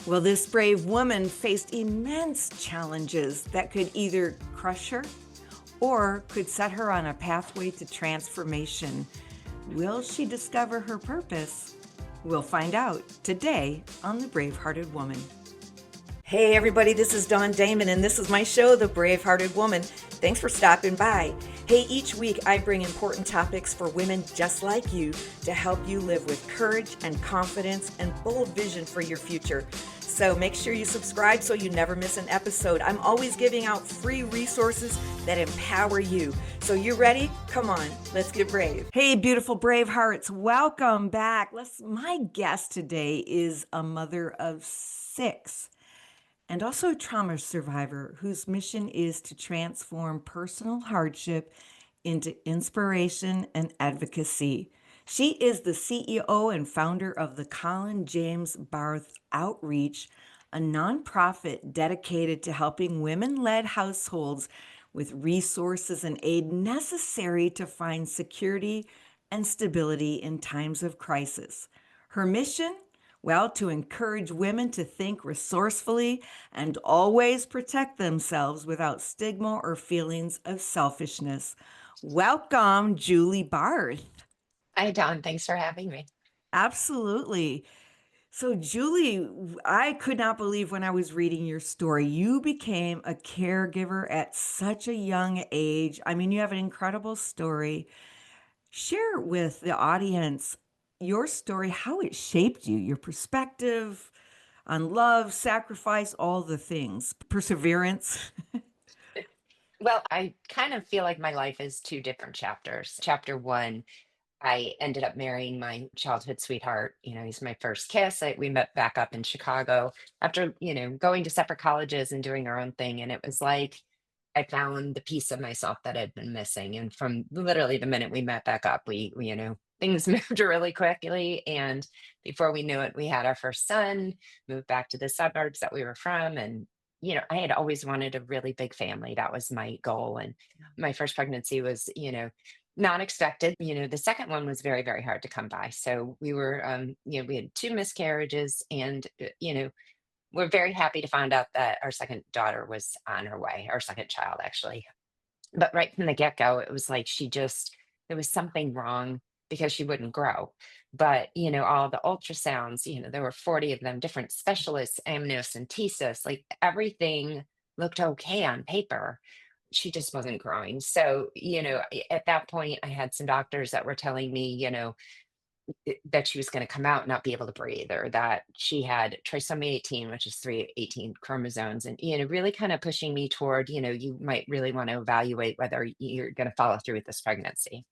Well, this brave woman faced immense challenges that could either crush her or could set her on a pathway to transformation. Will she discover her purpose? We'll find out today on The Bravehearted Woman. Hey, everybody, this is Dawn Damon, and this is my show, The Bravehearted Woman. Thanks for stopping by. Hey, each week I bring important topics for women just like you to help you live with courage and confidence and bold vision for your future. So make sure you subscribe so you never miss an episode. I'm always giving out free resources that empower you. So you ready? Come on, let's get brave. Hey, beautiful brave hearts, welcome back. My guest today is a mother of 6 and also a trauma survivor whose mission is to transform personal hardship into inspiration and advocacy. She is the CEO and founder of the Colin James Barth Outreach, a nonprofit dedicated to helping women-led households with resources and aid necessary to find security and stability in times of crisis. Her mission? Well, to encourage women to think resourcefully and always protect themselves without stigma or feelings of selfishness. Welcome, Julie Barth. Hi, Dawn. Thanks for having me. Absolutely. So, Julie, I could not believe when I was reading your story, you became a caregiver at such a young age. I mean, you have an incredible story. Share with the audience your story, how it shaped you, your perspective on love, sacrifice, all the things, perseverance. Well, I kind of feel like my life is two different chapters. Chapter one, I ended up marrying my childhood sweetheart. He's my first kiss. We met back up in Chicago after, going to separate colleges and doing our own thing. And it was like I found the piece of myself that had been missing. And from literally the minute we met back up, things moved really quickly. And before we knew it, we had our first son, moved back to the suburbs that we were from. And I had always wanted a really big family. That was my goal. And my first pregnancy was, not expected. The second one was very, very hard to come by. So we were, we had two miscarriages and, we're very happy to find out that our second daughter was on her way, our second child, actually. But right from the get go, it was like there was something wrong because she wouldn't grow. But, all the ultrasounds, there were 40 of them, different specialists, amniocentesis, like everything looked okay on paper. She just wasn't growing. So, at that point, I had some doctors that were telling me, that she was going to come out and not be able to breathe, or that she had trisomy 18, which is 318 chromosomes, and really kind of pushing me toward, you might really want to evaluate whether you're going to follow through with this pregnancy.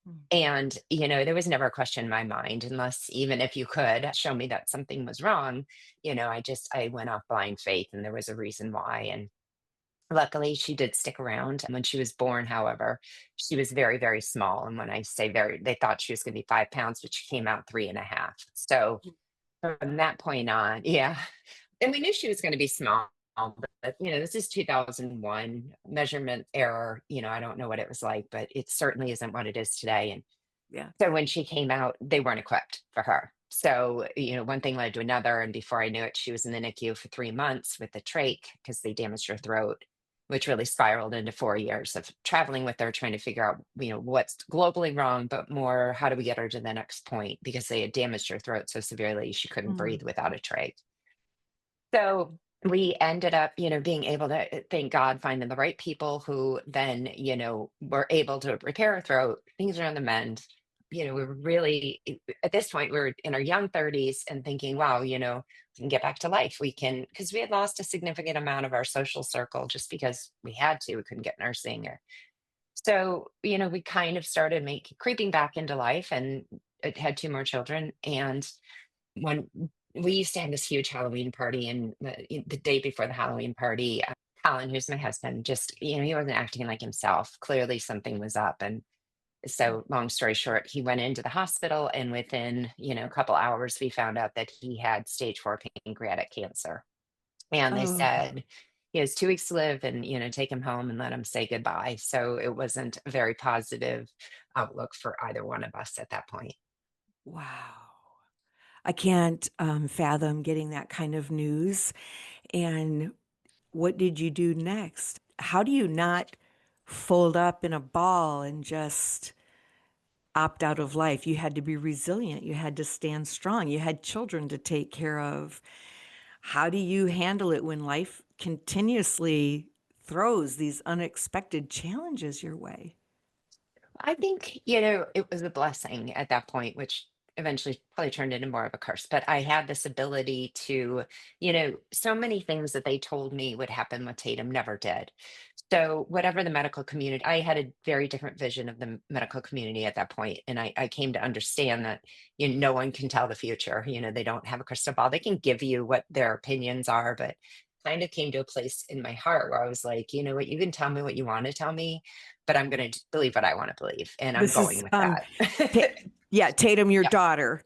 Mm. And there was never a question in my mind, unless even if you could show me that something was wrong. I went off blind faith, and there was a reason why. And luckily, she did stick around. And when she was born, however, she was very, very small. And when I say very, they thought she was going to be 5 pounds, but she came out 3.5. So from that point on, yeah. And we knew she was going to be small, but this is 2001 measurement error. I don't know what it was like, but it certainly isn't what it is today. And Yeah. so when she came out, they weren't equipped for her. So, one thing led to another. And before I knew it, she was in the NICU for 3 months with a trach because they damaged her throat, which really spiraled into 4 years of traveling with her, trying to figure out, what's globally wrong, but more, how do we get her to the next point? Because they had damaged her throat so severely, she couldn't Mm. breathe without a trach. So we ended up, being able to, thank God, finding the right people who then, were able to repair her throat. Things are on the mend. We were really, at this point, we were in our young 30s and thinking, wow, we can get back to life. We can, because we had lost a significant amount of our social circle just because we had to. We couldn't get nursing. So, we kind of started creeping back into life, and it had two more children. And when we used to have this huge Halloween party, and the day before the Halloween party, Colin, who's my husband, just, he wasn't acting like himself. Clearly something was up. And so long story short, he went into the hospital, and within, a couple hours, we found out that he had stage 4 pancreatic cancer. And they Oh, said he has 2 weeks to live, and, take him home and let him say goodbye. So it wasn't a very positive outlook for either one of us at that point. wow. I can't fathom getting that kind of news. And what did you do next? How do you not fold up in a ball and just opt out of life? You had to be resilient. You had to stand strong. You had children to take care of. How do you handle it when life continuously throws these unexpected challenges your way? I think, it was a blessing at that point, which eventually probably turned into more of a curse. But I had this ability to, so many things that they told me would happen with Tatum never did. So, whatever the medical community, I had a very different vision of the medical community at that point. And I came to understand that, no one can tell the future. They don't have a crystal ball. They can give you what their opinions are, but kind of came to a place in my heart where I was like, you know what, you can tell me what you want to tell me, but I'm going to believe what I want to believe, and I'm This going is with that. Ta- yeah, Tatum, your Yeah. daughter.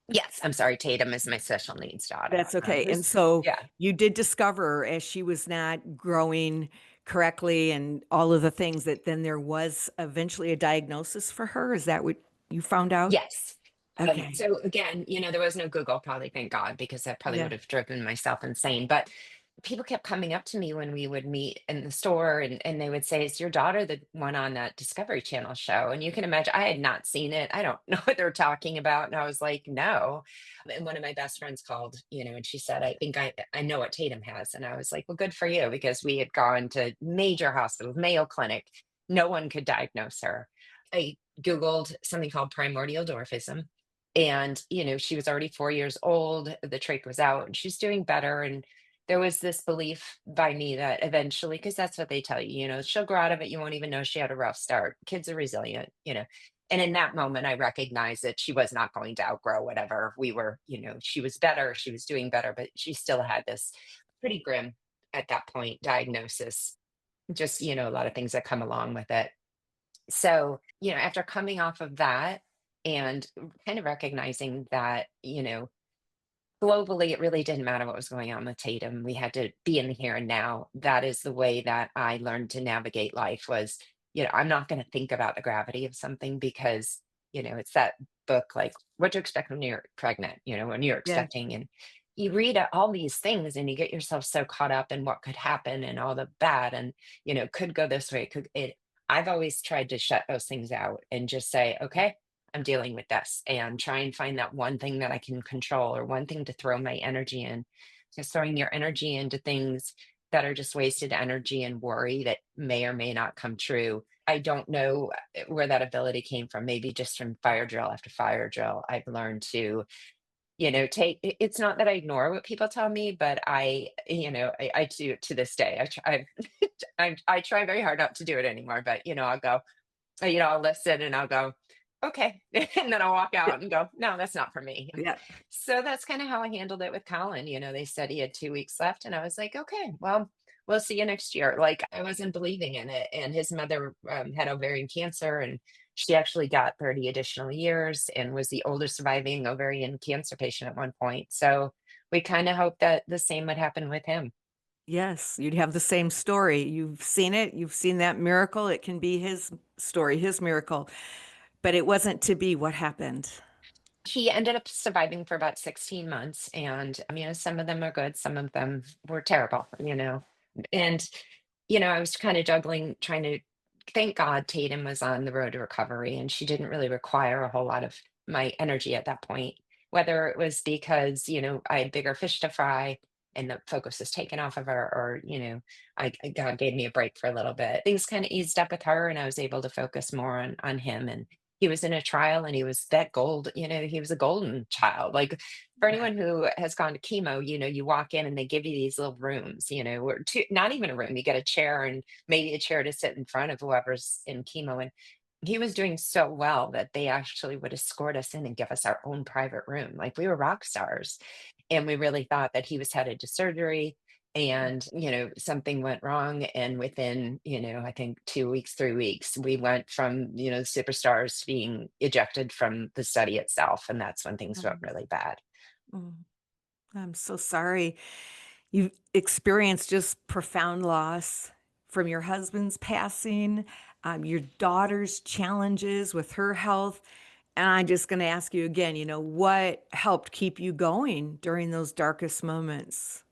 Yes. I'm sorry. Tatum is my special needs daughter. That's okay. And Who's, so yeah. you did discover as she was not growing correctly and all of the things that then there was eventually a diagnosis for her. Is that what you found out? Yes. Okay. So again, there was no Google, probably, thank God, because that probably Yeah. would have driven myself insane. But people kept coming up to me when we would meet in the store, and they would say, "Is your daughter the one on that Discovery Channel show?" And you can imagine I had not seen it. I don't know what they're talking about. And I was like, no. And one of my best friends called, and she said, "I think I know what Tatum has." And I was like, well, good for you, because we had gone to major hospitals, Mayo Clinic. No one could diagnose her. I Googled something called primordial dwarfism. And, she was already 4 years old. The trach was out and she's doing better. And there was this belief by me that eventually, because that's what they tell you, she'll grow out of it. You won't even know she had a rough start. Kids are resilient. And in that moment, I recognized that she was not going to outgrow whatever we were, she was better, she was doing better, but she still had this pretty grim, at that point, diagnosis. Just, a lot of things that come along with it. So, after coming off of that and kind of recognizing that, globally, it really didn't matter what was going on with Tatum. We had to be in the here and now. That is the way that I learned to navigate life was, I'm not going to think about the gravity of something because, it's that book, like What to Expect When You're Pregnant, when you're Yeah. expecting. And you read all these things and you get yourself so caught up in what could happen and all the bad and, could go this way. I've always tried to shut those things out and just say, okay, I'm dealing with this, and try and find that one thing that I can control or one thing to throw my energy in. Just throwing your energy into things that are just wasted energy and worry that may or may not come true. I don't know where that ability came from. Maybe just from fire drill after fire drill. I've learned to, take it's not that I ignore what people tell me, but I do to this day. I try very hard not to do it anymore, but I'll go, I'll listen and I'll go, okay. And then I'll walk Yeah. out and go, no, that's not for me. Yeah. So that's kind of how I handled it with Colin. They said he had 2 weeks left, and I was like, okay, well, we'll see you next year. Like, I wasn't believing in it. And his mother had ovarian cancer, and she actually got 30 additional years and was the oldest surviving ovarian cancer patient at one point. So we kind of hoped that the same would happen with him. Yes, you'd have the same story. You've seen it. You've seen that miracle. It can be his story, his miracle, but it wasn't to be. What happened? He ended up surviving for about 16 months, and, some of them are good, some of them were terrible. And, I was kind of juggling, trying to thank God Tatum was on the road to recovery, and she didn't really require a whole lot of my energy at that point, whether it was because, I had bigger fish to fry and the focus was taken off of her, or, God gave me a break for a little bit. Things kind of eased up with her, and I was able to focus more on him. And he was in a trial and he was that gold, he was a golden child. Like, for anyone who has gone to chemo, you walk in and they give you these little rooms, or two, not even a room, you get a chair and maybe a chair to sit in front of whoever's in chemo. And he was doing so well that they actually would escort us in and give us our own private room. Like, we were rock stars. And we really thought that he was headed to surgery, and something went wrong, and within I think 2 weeks, 3 weeks, we went from superstars to being ejected from the study itself, and that's when things went Mm, really bad. mm. I'm so sorry. You've experienced just profound loss from your husband's passing, your daughter's challenges with her health, And I'm just gonna ask you again, what helped keep you going during those darkest moments?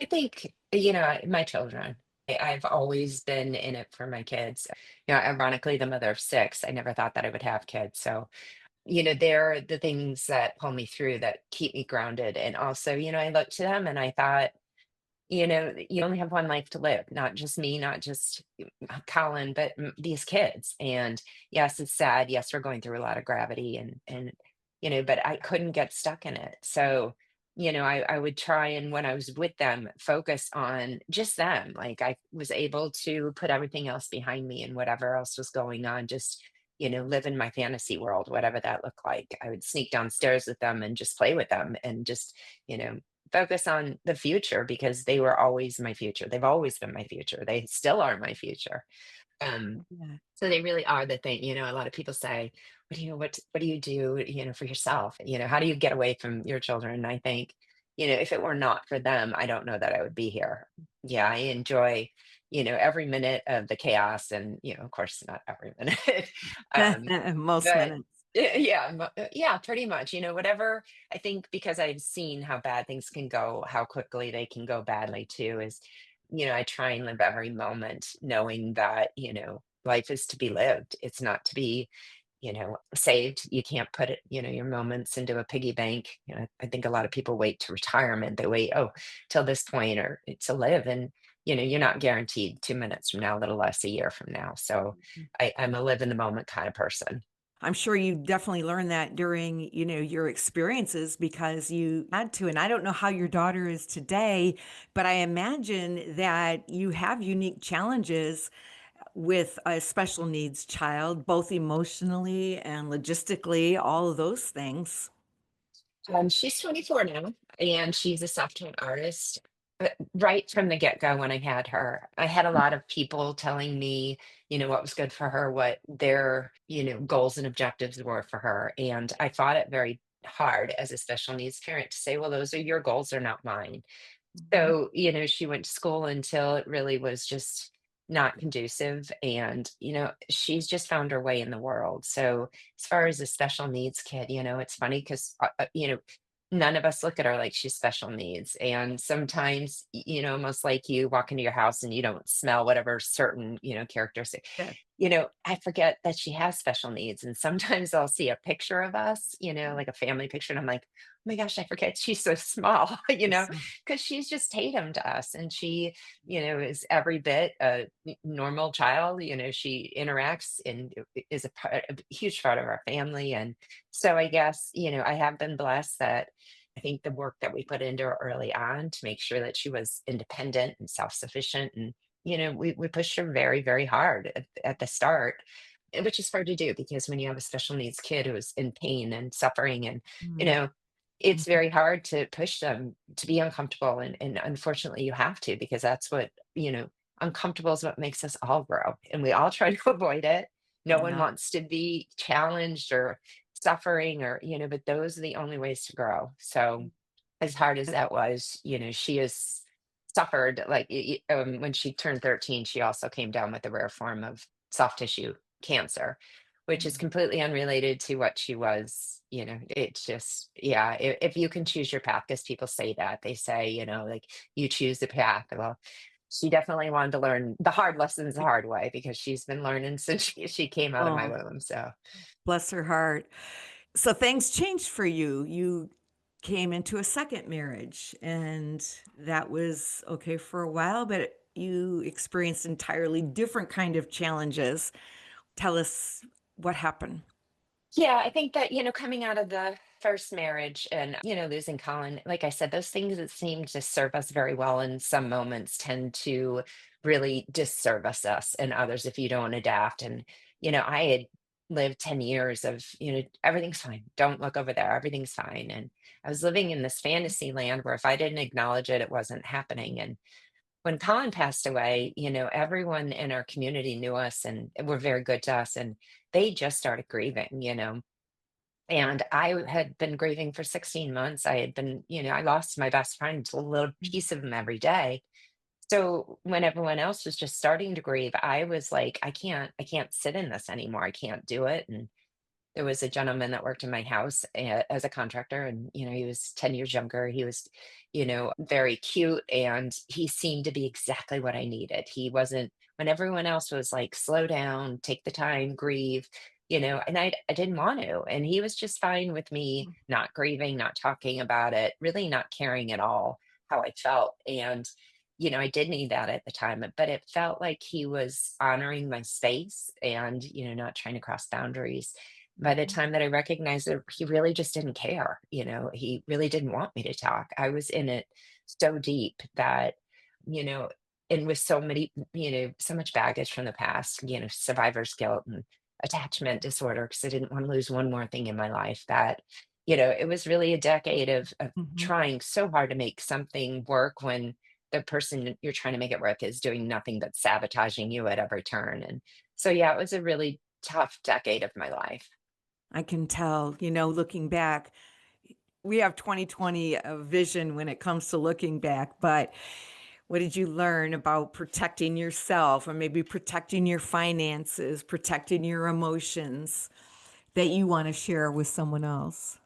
I think, my children. I've always been in it for my kids. Ironically, the mother of six, I never thought that I would have kids. So, they're the things that pull me through, that keep me grounded. And also, I looked to them and I thought, you only have one life to live, not just me, not just Colin, but these kids. And yes, it's sad. Yes, we're going through a lot of gravity but I couldn't get stuck in it. So, I would try and when I was with them, focus on just them. Like I was able to put everything else behind me and whatever else was going on, just, live in my fantasy world, whatever that looked like. I would sneak downstairs with them and just play with them and just, you know, focus on the future because they were always my future. They've always been my future. They still are my future. Um, Yeah. so they really are the thing. A lot of people say, what do you do, for yourself? How do you get away from your children? And I think, if it were not for them, I don't know that I would be here. Yeah, I enjoy, every minute of the chaos and, of course not every minute. um, Most but minutes. yeah, yeah, pretty much. Whatever. I think because I've seen how bad things can go, how quickly they can go badly too, is, I try and live every moment knowing that, life is to be lived. It's not to be, saved. You can't put it, your moments into a piggy bank. I think a lot of people wait to retirement. They wait, oh, till this point or to live. And, you're not guaranteed 2 minutes from now, little less a year from now. So I'm a live in the moment kind of person. I'm sure you definitely learned that during, your experiences because you had to. And I don't know how your daughter is today, but I imagine that you have unique challenges with a special needs child, both emotionally and logistically, all of those things. She's 24 now, and she's a self-taught artist. But right from the get-go, when I had her, I had a lot of people telling me, what was good for her, what their, goals and objectives were for her. And I fought it very hard as a special needs parent to say, well, those are your goals, they're not mine. Mhm. So, she went to school until it really was just not conducive. And, she's just found her way in the world. So, as far as a special needs kid, it's funny because, none of us look at her like she's special needs. And sometimes, almost like you walk into your house and you don't smell whatever certain, characteristic. Yeah. I forget that she has special needs. And sometimes I'll see a picture of us, like a family picture. And I'm like, oh my gosh, I forget she's so small, So, because she's just Tatum to us. And she, is every bit a normal child. She interacts and is a huge part of our family. And so I guess, I have been blessed that I think the work that we put into her early on to make sure that she was independent and self-sufficient. And, we pushed her very, very hard at the start, which is hard to do because when you have a special needs kid who is in pain and suffering and, you mm, know, it's mhm. very hard to push them to be uncomfortable, and unfortunately, you have to because that's what uncomfortable is what makes us all grow, and we all try to avoid it. No one Yeah. wants to be challenged or suffering or but those are the only ways to grow. So, as hard as that was, she has suffered, like, when she turned 13, she also came down with a rare form of soft tissue cancer, which is Mm. completely unrelated to what she was. It's just, yeah, if you can choose your path, because people say that, they say, like, you choose the path. Well, she definitely wanted to learn the hard lessons the hard way because she's been learning since she came out of my Oh, womb. So, bless her heart. So things changed for you. You came into a second marriage, and that was okay for a while, but you experienced entirely different kind of challenges. Tell us what happened. yeah, I think that, coming out of the first marriage and, losing Colin, like I said, those things that seem to serve us very well in some moments tend to really disservice us and others if you don't adapt. And, I had lived 10 years of, everything's fine. Don't look over there. Everything's fine. And I was living in this fantasy land where if I didn't acknowledge it, it wasn't happening. And when Colin passed away, everyone in our community knew us and were very good to us. And they just started grieving, and I had been grieving for 16 months. I had been, I lost my best friend, it's a little piece of him every day. So when everyone else was just starting to grieve, I was like, I can't sit in this anymore. I can't do it. And There was a gentleman that worked in my house as a contractor, and he was 10 years younger. He was, very cute, and he seemed to be exactly what I needed. He wasn't when everyone else was like, slow down, take the time, grieve, and I didn't want to. And he was just fine with me not grieving, not talking about it, really not caring at all how I felt. And I did need that at the time, but it felt like he was honoring my space and, not trying to cross boundaries. By the Mhm. time that I recognized that he really just didn't care, he really didn't want me to talk. I was in it so deep that, you know, and with so many, so much baggage from the past, survivor's guilt and attachment disorder, because I didn't want to lose one more thing in my life that, it was really a decade of Mhm. trying so hard to make something work when the person you're trying to make it work is doing nothing but sabotaging you at every turn. And so, yeah, it was a really tough decade of my life. I can tell, looking back, we have 2020 vision when it comes to looking back, but what did you learn about protecting yourself or maybe protecting your finances, protecting your emotions that you want to share with someone else?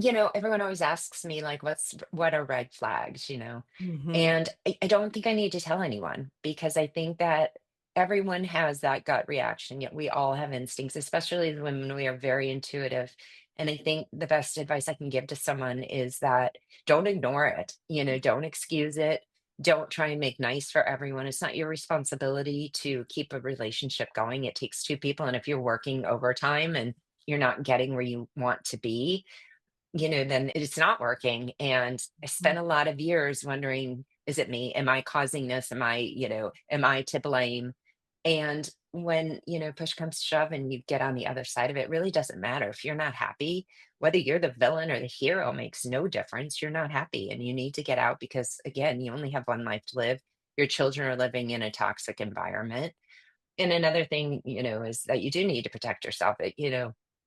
Everyone always asks me, like, what are red flags, Mhm. And I don't think I need to tell anyone, because I think that everyone has that gut reaction. Yet we all have instincts, especially as women. We are very intuitive. And I think the best advice I can give to someone is that don't ignore it, don't excuse it. Don't try and make nice for everyone. It's not your responsibility to keep a relationship going. It takes two people. And if you're working overtime and you're not getting where you want to be, then it's not working. And I Mhm. spent a lot of years wondering, is it me? Am I causing this? Am I to blame? And when, push comes to shove and you get on the other side of it, really doesn't matter. If you're not happy, whether you're the villain or the hero makes no difference. You're not happy and you need to get out, because again, you only have one life to live. Your children are living in a toxic environment. And another thing, is that you do need to protect yourself.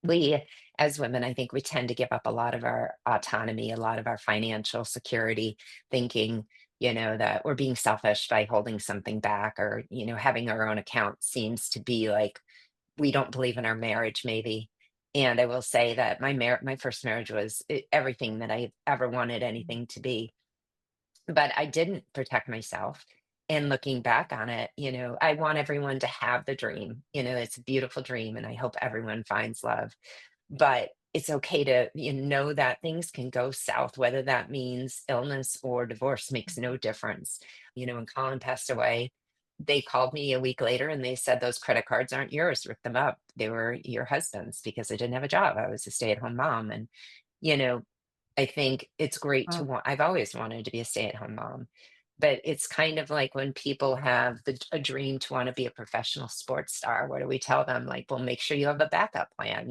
We as women, I think we tend to give up a lot of our autonomy, a lot of our financial security, thinking, that we're being selfish by holding something back, or, having our own account seems to be like we don't believe in our marriage, maybe. And I will say that my first marriage was everything that I ever wanted anything to be, but I didn't protect myself. And looking back on it, I want everyone to have the dream. It's a beautiful dream, and I hope everyone finds love. But it's okay to know that things can go south, whether that means illness or divorce makes no difference. When Colin passed away, they called me a week later and they said, those credit cards aren't yours, rip them up. They were your husband's, because I didn't have a job. I was a stay-at-home mom. And, you know, I think it's great to Wow. want I've always wanted to be a stay-at-home mom, but it's kind of like when people have a dream to wanna be a professional sports star, what do we tell them? Like, "Well, make sure you have a backup plan,"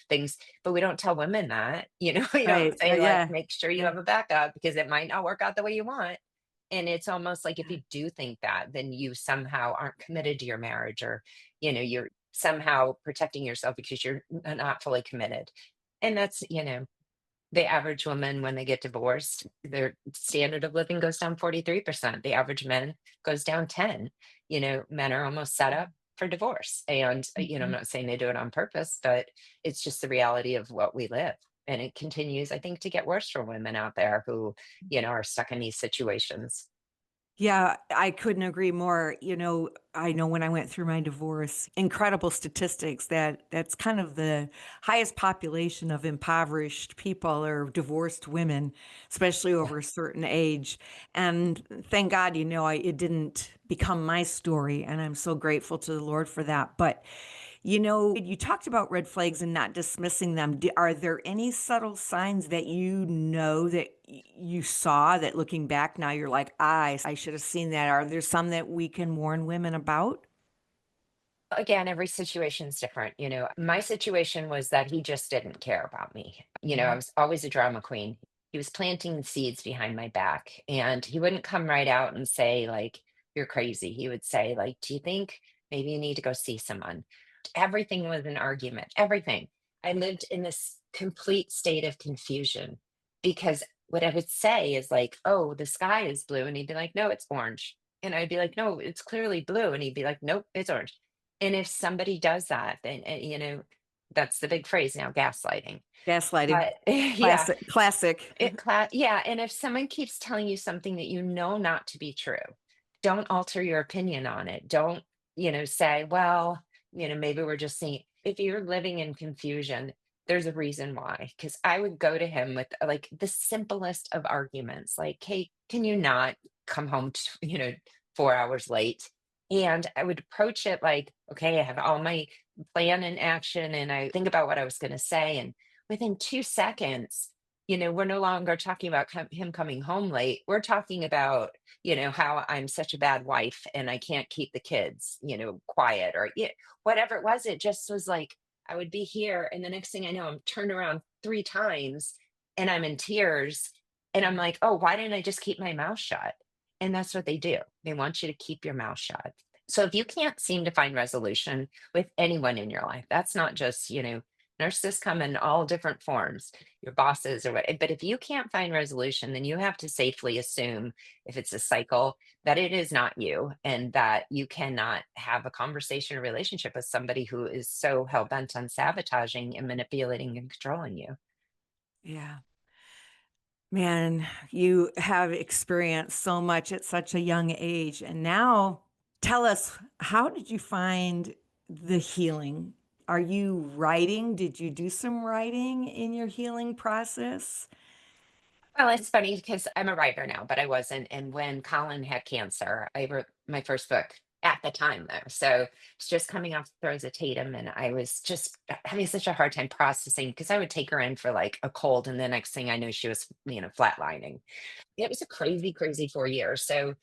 things, but we don't tell women that, we don't Right. say, like, Yeah. "Make sure you Yeah. have a backup because it might not work out the way you want," and it's almost like if you do think that, then you somehow aren't committed to your marriage, or, you're somehow protecting yourself because you're not fully committed, and that's, the average woman, when they get divorced, their standard of living goes down 43%. The average man goes down 10. Men are almost set up for divorce. And, I'm Mhm. not saying they do it on purpose, but it's just the reality of what we live. And it continues, I think, to get worse for women out there who, are stuck in these situations. Yeah, I couldn't agree more. I know when I went through my divorce, incredible statistics that that's kind of the highest population of impoverished people or divorced women, especially Yeah. over a certain age. And thank God, it didn't become my story. And I'm so grateful to the Lord for that. But you talked about red flags and not dismissing them. Are there any subtle signs that that you saw that looking back now you're like, I should have seen that? Are there some that we can warn women about? Again, every situation's different. My situation was that he just didn't care about me. I Mhm. was always a drama queen. He was planting seeds behind my back, and he wouldn't come right out and say, like, you're crazy. He would say, like, do you think maybe you need to go see someone? Everything was an argument, everything. I lived in this complete state of confusion, because what I would say is like, oh, the sky is blue. And he'd be like, no, it's orange. And I'd be like, no, it's clearly blue. And he'd be like, nope, it's orange. And if somebody does that, then, That's the big phrase now, gaslighting. Gaslighting. But yeah, Classic. Classic. yeah, and if someone keeps telling you something that you know not to be true, don't alter your opinion on it. Don't, say, well, maybe we're just seeing if you're living in confusion, there's a reason why. Because I would go to him with like the simplest of arguments, like, hey, can you not come home, 4 hours late? And I would approach it like, okay, I have all my plan in action and I think about what I was going to say. And within 2 seconds, we're no longer talking about him coming home late. We're talking about, how I'm such a bad wife and I can't keep the kids, quiet or whatever it was. It just was like I would be here, and the next thing I know, I'm turned around 3 times and I'm in tears. And I'm like, oh, why didn't I just keep my mouth shut? And that's what they do. They want you to keep your mouth shut. So if you can't seem to find resolution with anyone in your life, that's not just, narcissists come in all different forms, your bosses or what. But if you can't find resolution, then you have to safely assume if it's a cycle that it is not you and that you cannot have a conversation or relationship with somebody who is so hell bent on sabotaging and manipulating and controlling you. Yeah. Man, you have experienced so much at such a young age. And now tell us, how did you find the healing? Are you writing? Did you do some writing in your healing process? Well, it's funny because I'm a writer now, but I wasn't. And when Colin had cancer, I wrote my first book at the time, though. So it's just coming off the throes of Tatum. And I was just having such a hard time processing because I would take her in for like a cold. And the next thing I knew, she was, flatlining. It was a crazy, crazy 4 years. So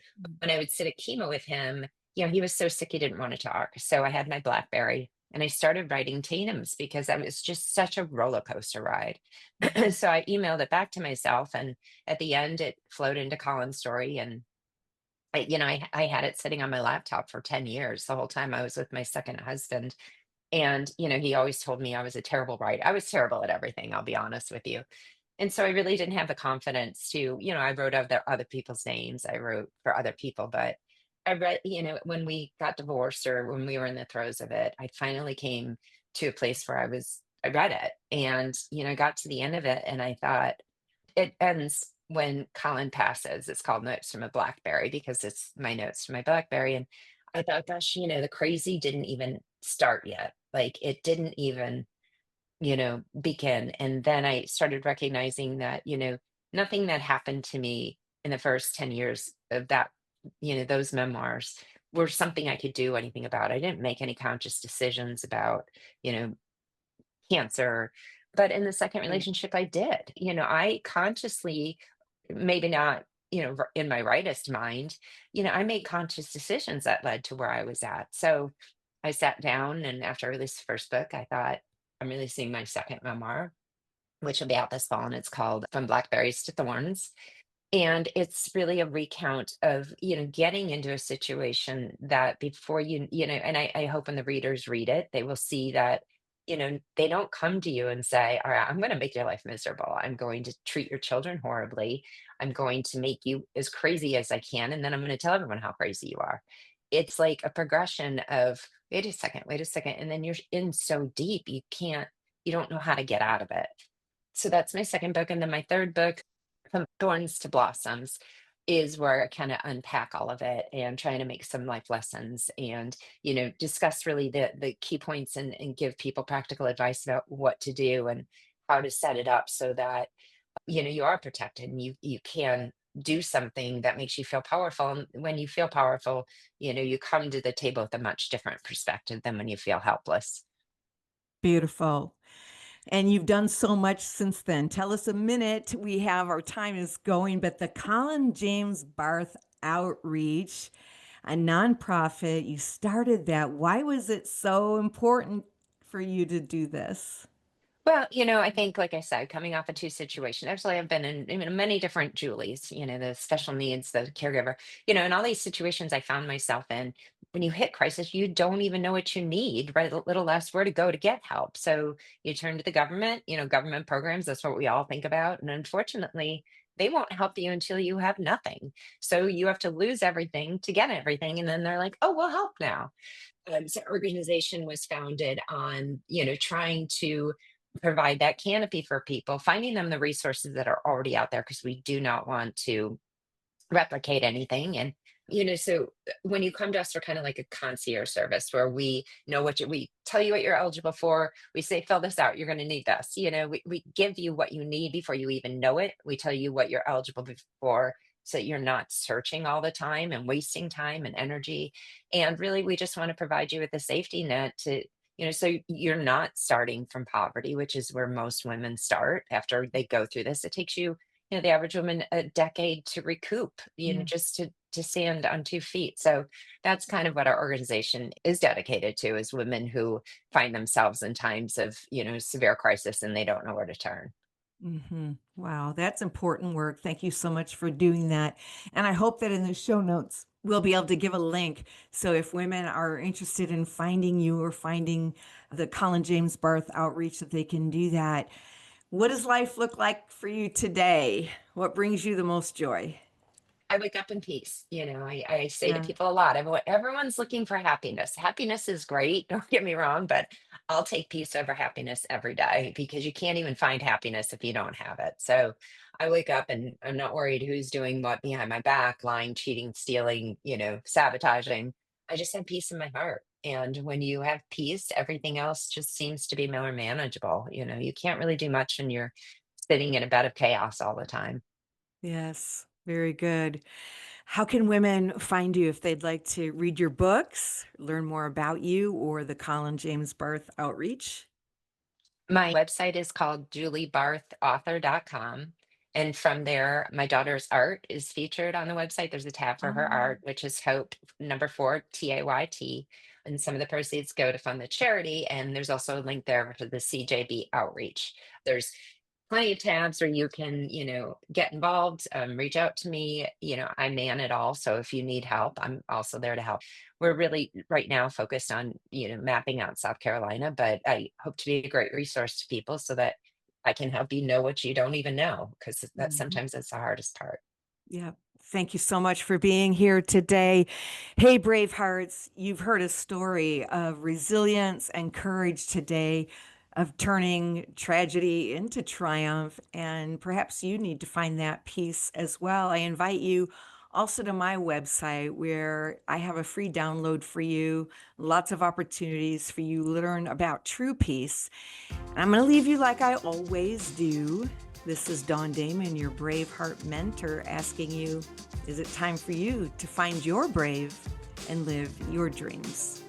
when I would sit at chemo with him, he was so sick he didn't want to talk. So I had my BlackBerry and I started writing Tatum's because that was just such a roller coaster ride. Mhm. So I emailed it back to myself, and at the end, it flowed into Colin's story. And I had it sitting on my laptop for 10 years the whole time I was with my second husband. And he always told me I was a terrible writer. I was terrible at everything, I'll be honest with you. And so I really didn't have the confidence to, I wrote other people's names, I wrote for other people, but I read, when we got divorced or when we were in the throes of it, I finally came to a place where I read it and, I got to the end of it and I thought, it ends when Colin passes. It's called Notes from a Blackberry because it's my notes from my Blackberry. And I thought, gosh, the crazy didn't even start yet. Like it didn't even begin. And then I started recognizing that, nothing that happened to me in the first 10 years of that, those memoirs were something I could do anything about. I didn't make any conscious decisions about, you know, cancer. But in the second Right. relationship, I did. I consciously, maybe not, in my rightest mind, I made conscious decisions that led to where I was at. So I sat down and after I released the first book, I thought, I'm releasing my second memoir, which will be out this fall, and it's called From Blackberries to Thorns. And it's really a recount of, getting into a situation that before and I hope when the readers read it, they will see that, they don't come to you and say, all right, I'm going to make your life miserable. I'm going to treat your children horribly. I'm going to make you as crazy as I can. And then I'm going to tell everyone how crazy you are. It's like a progression of, wait a second. And then you're in so deep, you don't know how to get out of it. So that's my second book. And then my third book, From Thorns to Blossoms, is where I kind of unpack all of it and trying to make some life lessons and, discuss really the key points and give people practical advice about what to do and how to set it up so that, you are protected and you can do something that makes you feel powerful. And when you feel powerful, you come to the table with a much different perspective than when you feel helpless. Beautiful. And you've done so much since then. Tell us a minute. We have our time is going, but the Colin James Barth Outreach, a nonprofit, you started that. Why was it so important for you to do this? Well, I think, like I said, coming off of two situations, actually, I've been in many different Julies, the special needs, the caregiver, in all these situations I found myself in. When you hit crisis, you don't even know what you need, right? Little less where to go to get help. So you turn to the government, government programs. That's what we all think about. And unfortunately, they won't help you until you have nothing. So you have to lose everything to get everything. And then they're like, oh, we'll help now. So organization was founded on, trying to provide that canopy for people, finding them the resources that are already out there because we do not want to replicate anything. And so when you come to us, we're kind of like a concierge service where we know we tell you what you're eligible for. We say, fill this out, you're going to need this. We give you what you need before you even know it. We tell you what you're eligible for so that you're not searching all the time and wasting time and energy. And really, we just want to provide you with a safety net to so you're not starting from poverty, which is where most women start after they go through this. It takes you, the average woman a decade to recoup, Yeah. just to stand on 2 feet. So that's kind of what our organization is dedicated to, is women who find themselves in times of, severe crisis and they don't know where to turn. Wow, that's important work. Thank you so much for doing that. And I hope that in the show notes, we'll be able to give a link. So if women are interested in finding you or finding the Colin James Barth Outreach, that they can do that. What does life look like for you today? What brings you the most joy? I wake up in peace. I say to Yeah. people a lot, everyone's looking for happiness. Happiness is great, don't get me wrong, but I'll take peace over happiness every day because you can't even find happiness if you don't have it. So I wake up and I'm not worried who's doing what behind my back, lying, cheating, stealing, sabotaging. I just have peace in my heart. And when you have peace, everything else just seems to be more manageable. You can't really do much when you're sitting in a bed of chaos all the time. Yes. Very good. How can women find you if they'd like to read your books, learn more about you, or the Colin James Barth Outreach? My website is called juliebarthauthor.com. And from there, my daughter's art is featured on the website. There's a tab for her Oh, art, which is Hope, number four, TAYT. And some of the proceeds go to fund the charity. And there's also a link there for the CJB outreach. There's plenty of tabs where you can, get involved, reach out to me. I man it all. So if you need help, I'm also there to help. We're really right now focused on, mapping out South Carolina, but I hope to be a great resource to people so that I can help you know what you don't even know, because mhm. sometimes that's the hardest part. Yeah. Thank you so much for being here today. Hey, Bravehearts, you've heard a story of resilience and courage today, of turning tragedy into triumph. And perhaps you need to find that peace as well. I invite you also to my website where I have a free download for you, lots of opportunities for you to learn about true peace. I'm going to leave you like I always do. This is Dawn Damon, your Braveheart mentor, asking you, is it time for you to find your brave and live your dreams?